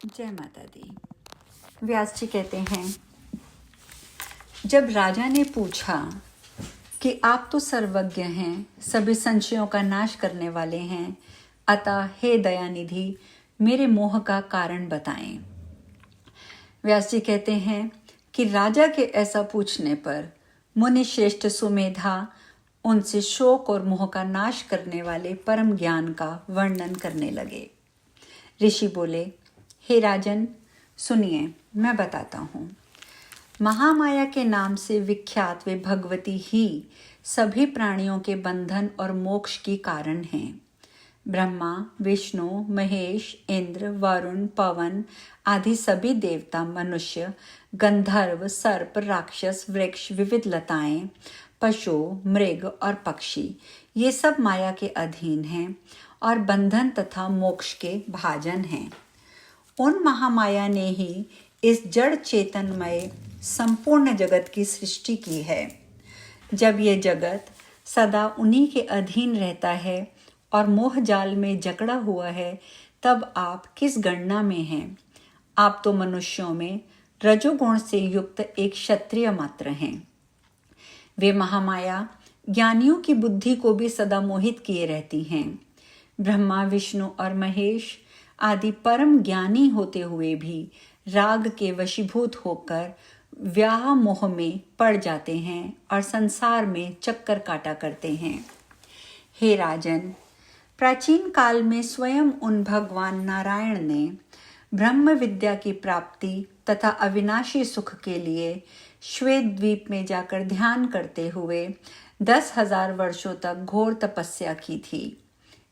जय माता दी। व्यास जी कहते हैं, जब राजा ने पूछा कि आप तो सर्वज्ञ हैं, सभी संशयों का नाश करने वाले हैं, अतः हे दयानिधि मेरे मोह का कारण बताएं। व्यास जी कहते हैं कि राजा के ऐसा पूछने पर मुनि श्रेष्ठ सुमेधा उनसे शोक और मोह का नाश करने वाले परम ज्ञान का वर्णन करने लगे। ऋषि बोले, हे राजन सुनिए, मैं बताता हूँ। महामाया के नाम से विख्यात वे भगवती ही सभी प्राणियों के बंधन और मोक्ष की कारण हैं। ब्रह्मा, विष्णु, महेश, इंद्र, वरुण, पवन आदि सभी देवता, मनुष्य, गंधर्व, सर्प, राक्षस, वृक्ष, विविध लताएं, पशु, मृग और पक्षी ये सब माया के अधीन हैं और बंधन तथा मोक्ष के भाजन हैं। उन महामाया ने ही इस जड़ चेतनमय संपूर्ण जगत की सृष्टि की है। जब ये जगत सदा उन्हीं के अधीन रहता है और मोह जाल में जकड़ा हुआ है, तब आप किस गणना में हैं? आप तो मनुष्यों में रजोगुण से युक्त एक क्षत्रिय मात्र हैं। वे महामाया ज्ञानियों की बुद्धि को भी सदा मोहित किए रहती हैं। ब्रह्मा, विष्णु और महेश आदि परम ज्ञानी होते हुए भी राग के वशीभूत होकर व्याह मोह में पड़ जाते हैं और संसार में चक्कर काटा करते हैं। हे राजन, प्राचीन काल में स्वयं उन भगवान नारायण ने ब्रह्म विद्या की प्राप्ति तथा अविनाशी सुख के लिए श्वेत द्वीप में जाकर ध्यान करते हुए 10,000 वर्षों तक घोर तपस्या की थी।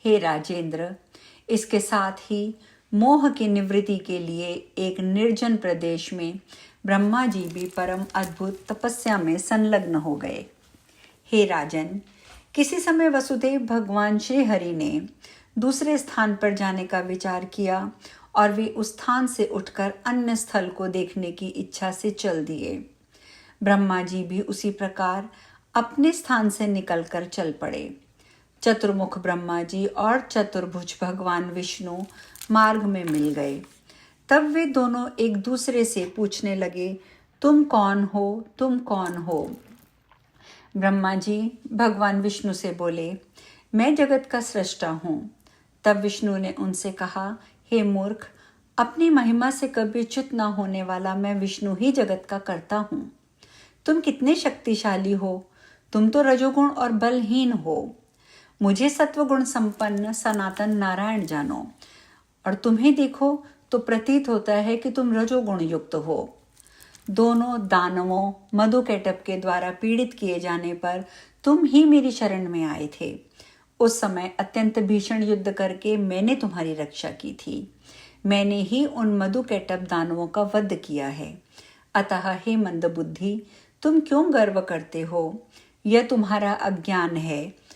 हे राजेंद्र, इसके साथ ही मोह की निवृत्ति के लिए एक निर्जन प्रदेश में ब्रह्मा जी भी परम अद्भुत तपस्या में संलग्न हो गए। हे राजन, किसी समय वसुदेव भगवान श्री हरि ने दूसरे स्थान पर जाने का विचार किया और वे उस स्थान से उठकर अन्य स्थल को देखने की इच्छा से चल दिए। ब्रह्मा जी भी उसी प्रकार अपने स्थान से निकलकर चल पड़े। चतुर्मुख ब्रह्मा जी और चतुर्भुज भगवान विष्णु मार्ग में मिल गए। तब वे दोनों एक दूसरे से पूछने लगे, तुम कौन हो, तुम कौन हो? ब्रह्मा जी भगवान विष्णु से बोले, मैं जगत का सृष्टा हूँ। तब विष्णु ने उनसे कहा, हे मूर्ख, अपनी महिमा से कभी च्युत न होने वाला मैं विष्णु ही जगत का कर्ता हूँ। तुम कितने शक्तिशाली हो, तुम तो रजोगुण और बलहीन हो। मुझे सत्वगुण संपन्न सनातन नारायण जानो, और तुम्हें देखो तो प्रतीत होता है कि तुम रजोगुण युक्त हो। दोनों दानवों मधुकैटभ के द्वारा पीड़ित किए जाने पर तुम ही मेरी शरण में आए थे। उस समय अत्यंत भीषण युद्ध करके मैंने तुम्हारी रक्षा की थी। मैंने ही उन मधुकैटभ दानवों का वध किया है। अतः हे मंदबुद्धि, तुम क्यों गर्व करते हो? यह तुम्हारा अज्ञान है,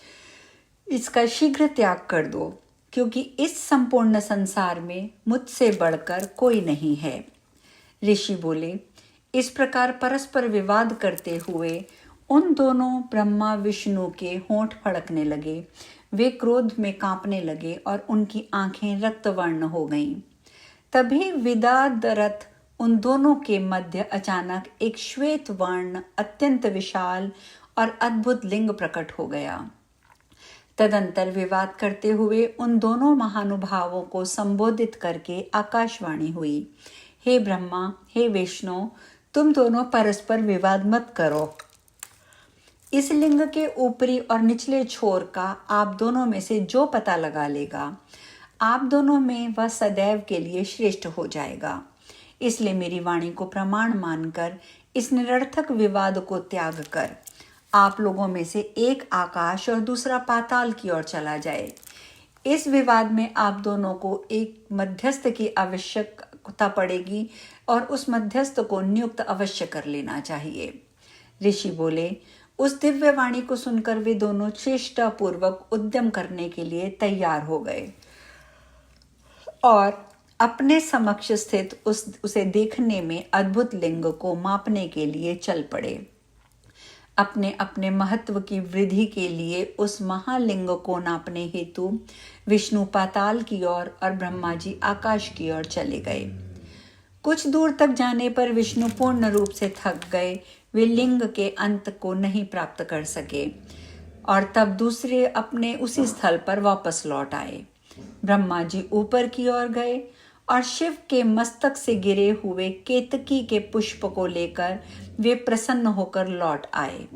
इसका शीघ्र त्याग कर दो, क्योंकि इस संपूर्ण संसार में मुझसे बढ़कर कोई नहीं है। ऋषि बोले, इस प्रकार परस्पर विवाद करते हुए उन दोनों ब्रह्मा विष्णु के होंठ फड़कने लगे। वे क्रोध में कांपने लगे और उनकी आंखें रक्तवर्ण हो गईं। तभी विदादरथ उन दोनों के मध्य अचानक एक श्वेत वर्ण अत्यंत विशाल और अद्भुत लिंग प्रकट हो गया। तदंतर विवाद करते हुए उन दोनों महानुभावों को संबोधित करके आकाशवाणी हुई, हे ब्रह्मा, हे विष्णु, तुम दोनों परस्पर विवाद मत करो। इस लिंग के ऊपरी और निचले छोर का आप दोनों में से जो पता लगा लेगा, आप दोनों में वह सदैव के लिए श्रेष्ठ हो जाएगा। इसलिए मेरी वाणी को प्रमाण मानकर इस निरर्थक विवाद को त्याग कर आप लोगों में से एक आकाश और दूसरा पाताल की ओर चला जाए। इस विवाद में आप दोनों को एक मध्यस्थ की आवश्यकता पड़ेगी और उस मध्यस्थ को नियुक्त अवश्य कर लेना चाहिए। ऋषि बोले, उस दिव्य वाणी को सुनकर वे दोनों चेष्टापूर्वक उद्यम करने के लिए तैयार हो गए और अपने समक्ष स्थित उसे देखने में अद्भुत लिंग को मापने के लिए चल पड़े। अपने अपने महत्व की वृद्धि के लिए उस महालिंग को नापने हेतु विष्णु पाताल की ओर और ब्रह्मा जी आकाश की ओर चले गए। कुछ दूर तक जाने पर विष्णु पूर्ण रूप से थक गए। वे लिंग के अंत को नहीं प्राप्त कर सके और तब दूसरे अपने उसी स्थल पर वापस लौट आए। ब्रह्मा जी ऊपर की ओर गए और शिव के मस्तक से गिरे हुए केतकी के पुष्प को लेकर वे प्रसन्न होकर लौट आए।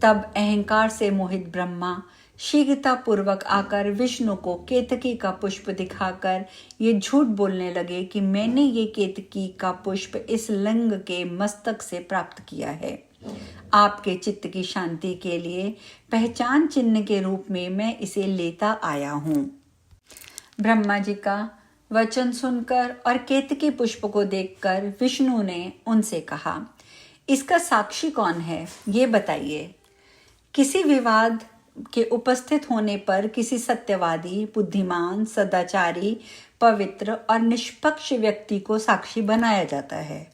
तब अहंकार से मोहित ब्रह्मा शीघ्रता पूर्वक आकर विष्णु को केतकी का पुष्प दिखाकर ये झूठ बोलने लगे कि मैंने ये केतकी का पुष्प इस लिंग के मस्तक से प्राप्त किया है। आपके चित्त की शांति के लिए पहचान चिन्ह के रूप में मैं इसे लेता आया हूँ। ब्रह्मा जी का वचन सुनकर और केतकी पुष्प को देखकर विष्णु ने उनसे कहा, इसका साक्षी कौन है, ये बताइए। किसी विवाद के उपस्थित होने पर किसी सत्यवादी, बुद्धिमान, सदाचारी, पवित्र और निष्पक्ष व्यक्ति को साक्षी बनाया जाता है।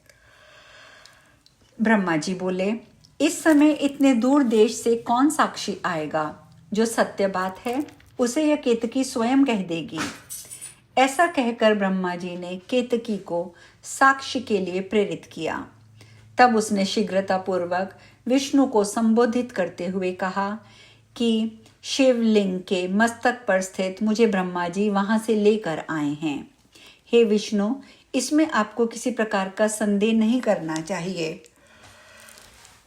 ब्रह्मा जी बोले, इस समय इतने दूर देश से कौन साक्षी आएगा? जो सत्य बात है उसे यह केतकी स्वयं कह देगी। ऐसा कहकर ब्रह्मा जी ने केतकी को साक्ष्य के लिए प्रेरित किया। तब उसने शीघ्रता पूर्वक विष्णु को संबोधित करते हुए कहा कि शिवलिंग के मस्तक पर स्थित मुझे ब्रह्मा जी वहां से लेकर आए हैं। हे विष्णु, इसमें आपको किसी प्रकार का संदेह नहीं करना चाहिए।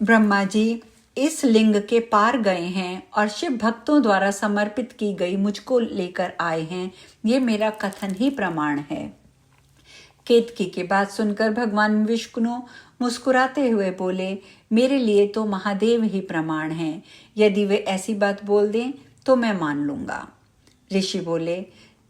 ब्रह्मा जी इस लिंग के पार गए हैं और शिव भक्तों द्वारा समर्पित की गई मुझको लेकर आए हैं, ये मेरा कथन ही प्रमाण है। केतकी की बात सुनकर भगवान विष्णु मुस्कुराते हुए बोले, मेरे लिए तो महादेव ही प्रमाण हैं। यदि वे ऐसी बात बोल दें तो मैं मान लूंगा। ऋषि बोले,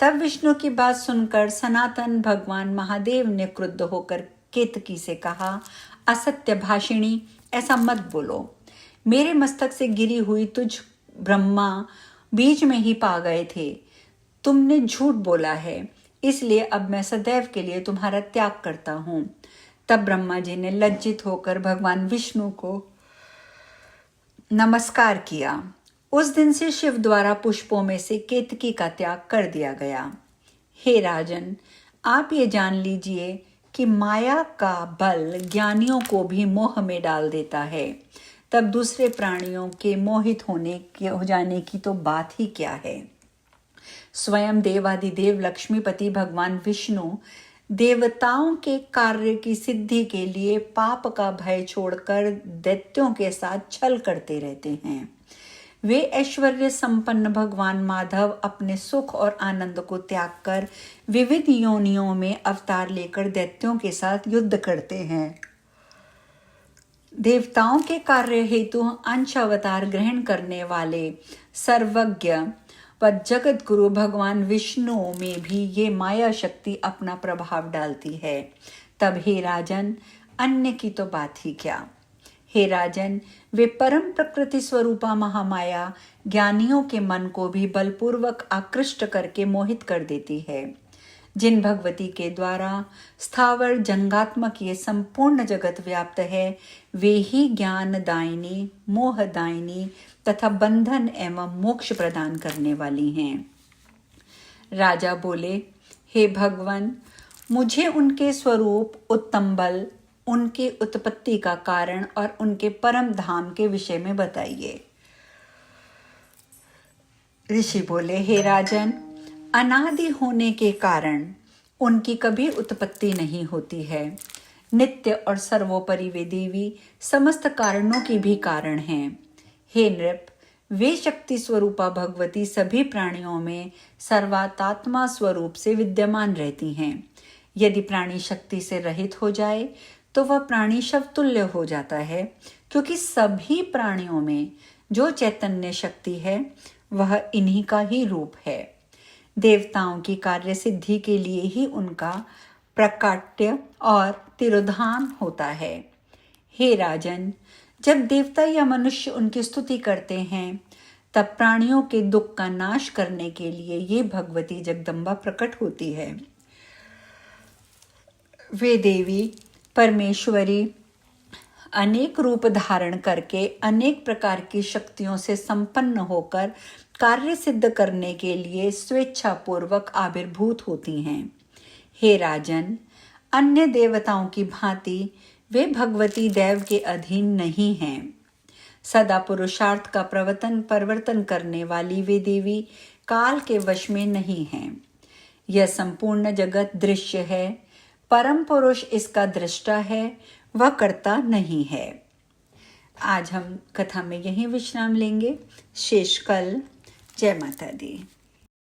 तब विष्णु की बात सुनकर सनातन भगवान महादेव ने क्रुद्ध होकर केतकी से कहा, असत्य भाषिणी, ऐसा मत बोलो। मेरे मस्तक से गिरी हुई तुझ ब्रह्मा बीच में ही पा गए थे। तुमने झूठ बोला है, इसलिए अब मैं सदैव के लिए तुम्हारा त्याग करता हूं। तब ब्रह्मा जी ने लज्जित होकर भगवान विष्णु को नमस्कार किया। उस दिन से शिव द्वारा पुष्पों में से केतकी का त्याग कर दिया गया। हे राजन, आप ये जान लीजिए कि माया का बल ज्ञानियों को भी मोह में डाल देता है। तब दूसरे प्राणियों के मोहित हो जाने की तो बात ही क्या है। स्वयं देवादिदेव लक्ष्मीपति भगवान विष्णु देवताओं के कार्य की सिद्धि के लिए पाप का भय छोड़कर दैत्यों के साथ छल करते रहते हैं। वे ऐश्वर्य संपन्न भगवान माधव अपने सुख और आनंद को त्याग कर विविध योनियों में अवतार लेकर दैत्यों के साथ युद्ध करते हैं। देवताओं के कार्य हेतु अंश अवतार ग्रहण करने वाले सर्वज्ञ व जगत गुरु भगवान विष्णु में भी ये माया शक्ति अपना प्रभाव डालती है। तब हे राजन, अन्य की तो बात ही क्या। हे राजन, वे परम प्रकृति स्वरूपा महामाया ज्ञानियों के मन को भी बलपूर्वक आकृष्ट करके मोहित कर देती है। जिन भगवती के द्वारा स्थावर जंगात्मक ये संपूर्ण जगत व्याप्त है, वे ही ज्ञान दायिनी, मोह दायिनी तथा बंधन एवं मोक्ष प्रदान करने वाली हैं। राजा बोले, हे भगवान, मुझे उनके स्वरूप, उत्तम बल, उनके उत्पत्ति का कारण और उनके परम धाम के विषय में बताइए। ऋषि बोले, हे राजन, अनादि होने के कारण उनकी कभी उत्पत्ति नहीं होती है। नित्य और सर्वोपरि वे देवी समस्त कारणों की भी कारण हैं। हे नृप, वे शक्ति स्वरूपा भगवती सभी प्राणियों में सर्वात्मा स्वरूप से विद्यमान रहती हैं। यदि प्राणी शक्ति से रहित हो जाए तो वह प्राणी शवतुल्य हो जाता है, क्योंकि सभी प्राणियों में जो चैतन्य शक्ति है वह इन्हीं का ही रूप है। देवताओं की कार्य सिद्धि के लिए ही उनका प्रकाट्य और तिरोधान होता है। हे राजन, जब देवता या मनुष्य उनकी स्तुति करते हैं तब प्राणियों के दुख का नाश करने के लिए ये भगवती जगदम्बा प्रकट होती है। वे देवी परमेश्वरी अनेक रूप धारण करके अनेक प्रकार की शक्तियों से संपन्न होकर कार्य सिद्ध करने के लिए स्वेच्छापूर्वक आविर्भूत होती हैं। हे राजन, अन्य देवताओं की भांति वे भगवती देव के अधीन नहीं हैं। सदा पुरुषार्थ का परिवर्तन करने वाली वे देवी काल के वश में नहीं हैं। यह संपूर्ण जगत दृश्य है, परम पुरुष इसका दृष्टा है, वह कर्ता नहीं है। आज हम कथा में यहीं विश्राम लेंगे। शेष कल। जय माता दी।